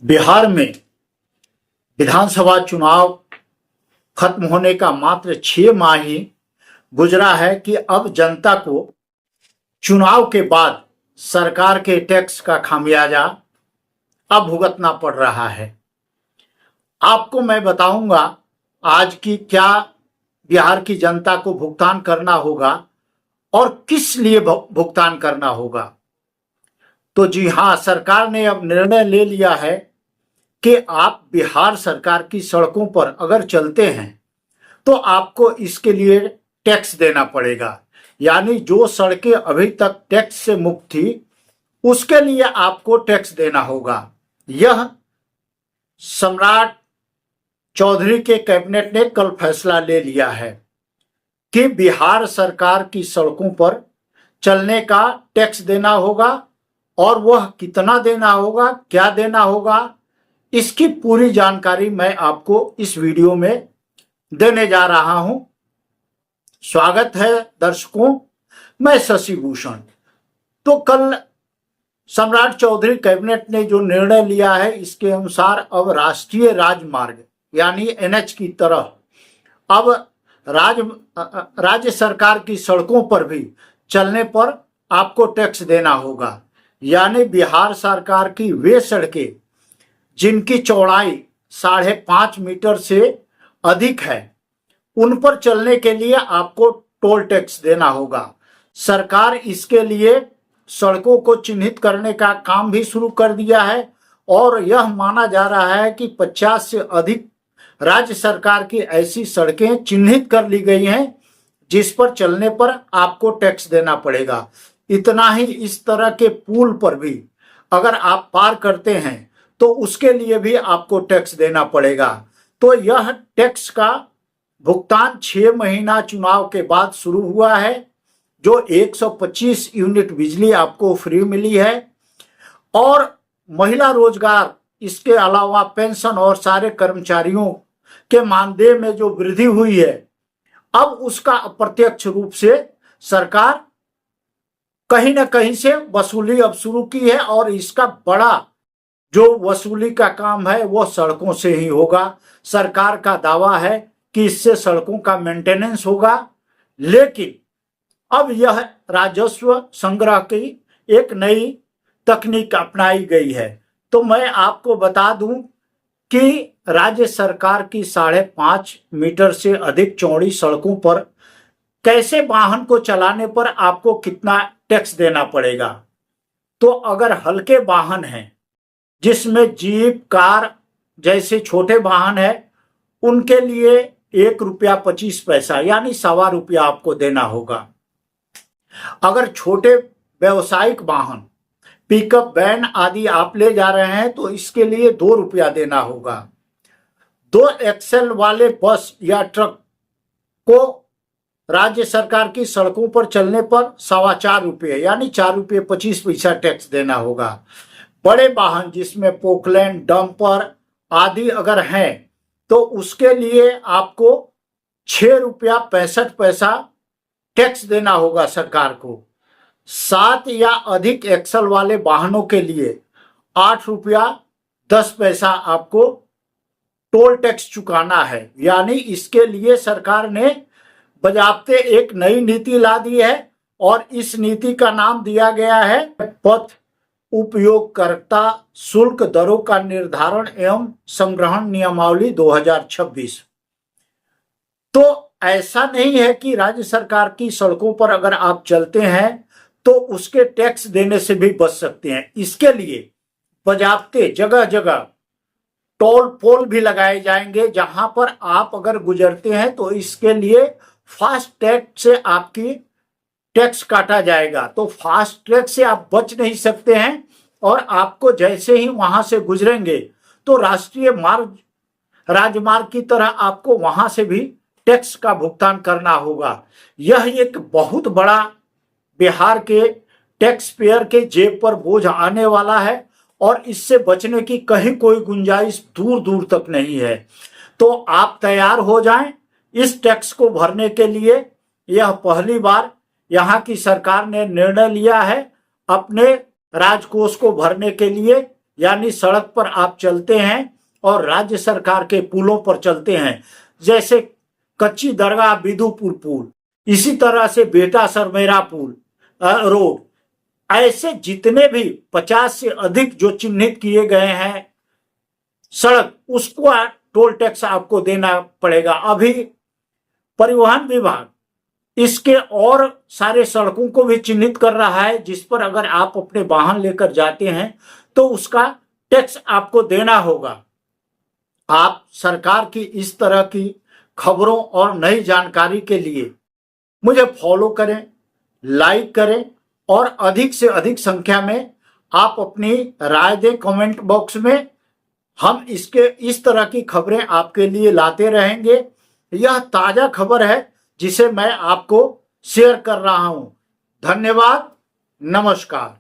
बिहार में विधानसभा चुनाव खत्म होने का मात्र 6 माह ही गुजरा है कि अब जनता को चुनाव के बाद सरकार के टैक्स का खामियाजा अब भुगतना पड़ रहा है। आपको मैं बताऊंगा आज की क्या बिहार की जनता को भुगतान करना होगा और किस लिए भुगतान करना होगा। तो जी हाँ, सरकार ने अब निर्णय ले लिया है कि आप बिहार सरकार की सड़कों पर अगर चलते हैं तो आपको इसके लिए टैक्स देना पड़ेगा। यानी जो सड़कें अभी तक टैक्स से मुक्त थी उसके लिए आपको टैक्स देना होगा। यह सम्राट चौधरी के कैबिनेट ने कल फैसला ले लिया है कि बिहार सरकार की सड़कों पर चलने का टैक्स देना होगा और वह कितना देना होगा, क्या देना होगा, इसकी पूरी जानकारी मैं आपको इस वीडियो में देने जा रहा हूं। स्वागत है दर्शकों, मैं शशि भूषण। तो कल सम्राट चौधरी कैबिनेट ने जो निर्णय लिया है इसके अनुसार अब राष्ट्रीय राजमार्ग यानी एनएच की तरह अब राज्य सरकार की सड़कों पर भी चलने पर आपको टैक्स देना होगा। यानी बिहार सरकार की वे सड़कें जिनकी चौड़ाई 5.5 मीटर से अधिक है उन पर चलने के लिए आपको टोल टैक्स देना होगा। सरकार इसके लिए सड़कों को चिन्हित करने का काम भी शुरू कर दिया है और यह माना जा रहा है कि 50 से अधिक राज्य सरकार की ऐसी सड़कें चिन्हित कर ली गई हैं जिस पर चलने पर आपको टैक्स देना पड़ेगा। इतना ही, इस तरह के पुल पर भी अगर आप पार करते हैं तो उसके लिए भी आपको टैक्स देना पड़ेगा। तो यह टैक्स का भुगतान 6 महीना चुनाव के बाद शुरू हुआ है। जो 125 यूनिट बिजली आपको फ्री मिली है और महिला रोजगार, इसके अलावा पेंशन और सारे कर्मचारियों के मानदेय में जो वृद्धि हुई है अब उसका अप्रत्यक्ष रूप से सरकार कहीं ना कहीं से वसूली अब शुरू की है और इसका बड़ा जो वसूली का काम है वो सड़कों से ही होगा। सरकार का दावा है कि इससे सड़कों का मेंटेनेंस होगा, लेकिन अब यह राजस्व संग्रह की एक नई तकनीक अपनाई गई है। तो मैं आपको बता दूं कि राज्य सरकार की 5.5 मीटर से अधिक चौड़ी सड़कों पर कैसे वाहन को चलाने पर आपको कितना टैक्स देना पड़ेगा। तो अगर हल्के वाहन हैं जिसमें जीप, कार जैसे छोटे वाहन है उनके लिए ₹1.25 यानी ₹1.25 आपको देना होगा। अगर छोटे व्यवसायिक वाहन, पिकअप, वैन आदि आप ले जा रहे हैं तो इसके लिए ₹2 देना होगा। 2 एक्सेल वाले बस या ट्रक को राज्य सरकार की सड़कों पर चलने पर ₹4.25 यानी ₹4.25 टैक्स देना होगा। बड़े वाहन जिसमें पोकलैंड, डंपर आदि अगर हैं तो उसके लिए आपको ₹6.65 टैक्स देना होगा सरकार को। 7 या अधिक एक्सल वाले वाहनों के लिए ₹8.10 आपको टोल टैक्स चुकाना है। यानी इसके लिए सरकार ने बजाबते एक नई नीति ला दी है और इस नीति का नाम दिया गया है पथ उपयोगकर्ता शुल्क दरों का निर्धारण एवं संग्रहण नियमावली 2026। तो ऐसा नहीं है कि राज्य सरकार की सड़कों पर अगर आप चलते हैं तो उसके टैक्स देने से भी बच सकते हैं। इसके लिए बजाबते जगह जगह टोल पोल भी लगाए जाएंगे जहां पर आप अगर गुजरते हैं तो इसके लिए फास्ट टैग से आपकी टैक्स काटा जाएगा। तो फास्ट ट्रैक से आप बच नहीं सकते हैं और आपको जैसे ही वहां से गुजरेंगे तो राष्ट्रीय राजमार्ग की तरह आपको वहां से भी टैक्स का भुगतान करना होगा। यह एक बहुत बड़ा बिहार के टैक्स पेयर के जेब पर बोझ आने वाला है और इससे बचने की कहीं कोई गुंजाइश दूर दूर तक नहीं है। तो आप तैयार हो जाएं इस टैक्स को भरने के लिए। यह पहली बार यहाँ की सरकार ने निर्णय लिया है अपने राजकोष को भरने के लिए यानी सड़क पर आप चलते हैं और राज्य सरकार के पुलों पर चलते हैं, जैसे कच्ची दरगाह बिदुपुर पुल, इसी तरह से बेटा सरमेरा पुल रोड, ऐसे जितने भी 50 से अधिक जो चिन्हित किए गए हैं सड़क, उसको टोल टैक्स आपको देना पड़ेगा। अभी परिवहन विभाग इसके और सारे सड़कों को भी चिन्हित कर रहा है, जिस पर अगर आप अपने वाहन लेकर जाते हैं तो उसका टैक्स आपको देना होगा। आप सरकार की इस तरह की खबरों और नई जानकारी के लिए मुझे फॉलो करें, लाइक करें और अधिक से अधिक संख्या में आप अपनी राय दें कमेंट बॉक्स में। हम इस तरह की खबरें आपके लिए लाते रहेंगे। यह ताजा खबर है जिसे मैं आपको शेयर कर रहा हूं। धन्यवाद, नमस्कार।